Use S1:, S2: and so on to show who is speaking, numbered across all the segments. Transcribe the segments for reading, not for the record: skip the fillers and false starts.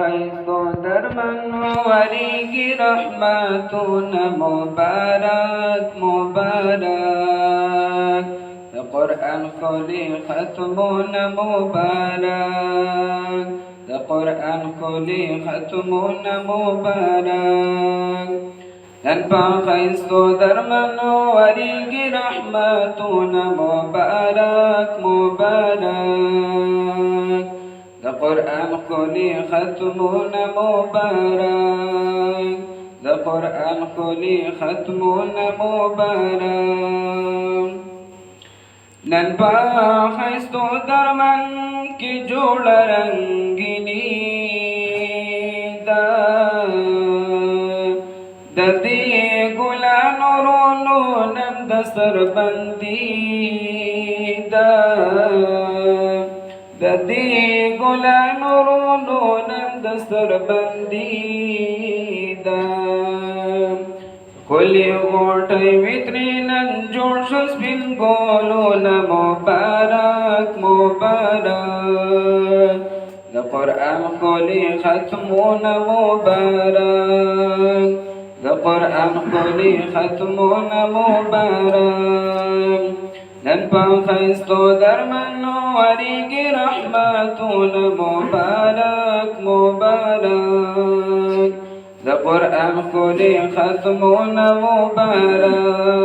S1: خیست و در منوری کی رحمتون مبارک مبارک قرآن کلی ختمون مبارک قرآن کلی ختمون مبارک نن پا خیست و در منوری کی رحمتون مبارک مبارک قرآن کلی ختمون مبارک قرآن کلی ختمون مبارک نن پا خیست و در من کی جوڑ رنگینی ددی گلان رونو نن دستر بندی ددی گلان رونو نن دستر بندی کلی غوٹی ویتری نن جوڑ شو سپین گولو مبارک مبارک قرآن کلی ختمون مبارک قرآن کلی ختمون مبارک نن پا خیست و در منوری کی رحمتون مبارک مبارک قرآن کلی ختمون مبارک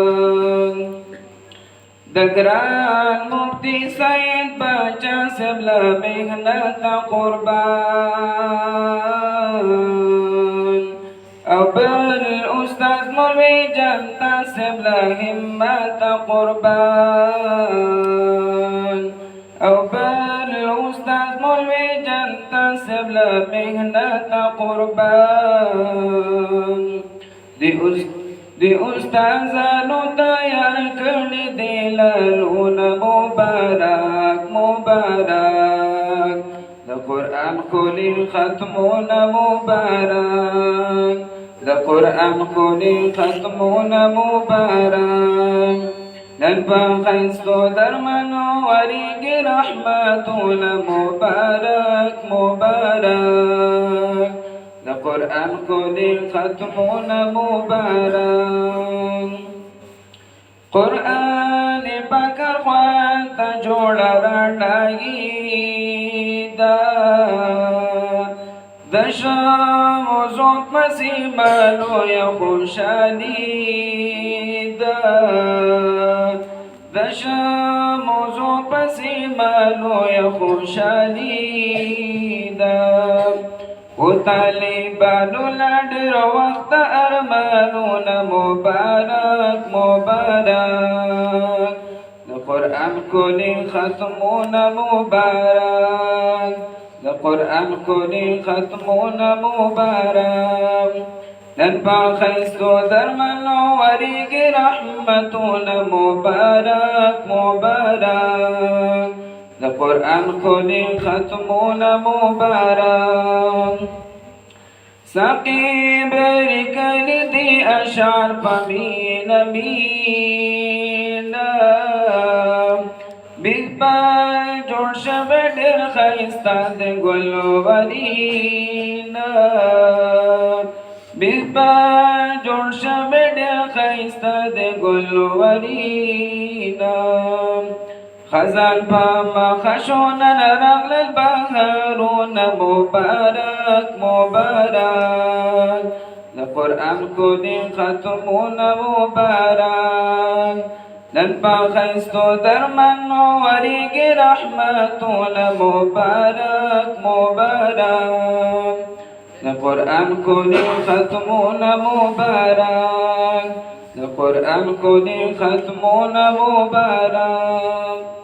S1: دگران مفتی سید بچا سبلا محنت قربان او بل استاد مولوی جنتا سبلا همت قربان او بل استاد مولوی جنتا سبلا محنت قربان دی استازانو تیار کړي دی لالونه مبارک مبارک قرآن کلی ختمون مبارک قرآن کلی ختمون مبارک نن پا خیست و در منوری کی رحمتون مبارک مبارک قرآن کلی ختمون مبارک قرآن پاکر خوان تا جوڑ رٹائی دشام و زوت مسیمانو یا خوشالی دشام و زوت مسیمانو یا خوشالی او طالبانو لڈر وقت ارمانون مبارک مبارک قرآن کلی ختمون مبارک قرآن کلی ختمون مبارک نن پا خیست و در منوری کی رحمتون مبارک مبارک قرآن کلی ختمون مبارک ساقی بری کلی دی اشعار پمین مینا بیت پا جوڑ شب ڈر خیستا دے گلو ورینا بیت پا جوڑ شب ڈر خیستا دے گلو ورینا خزان پا مخشونن رغل البحرون مبارک مبارک قرآن کلی ختمون مبارک نن پا خیست و در منوری کی رحمتون مبارک مبارک قرآن کلی ختمون مبارک قرآن کلی ختمون مبارک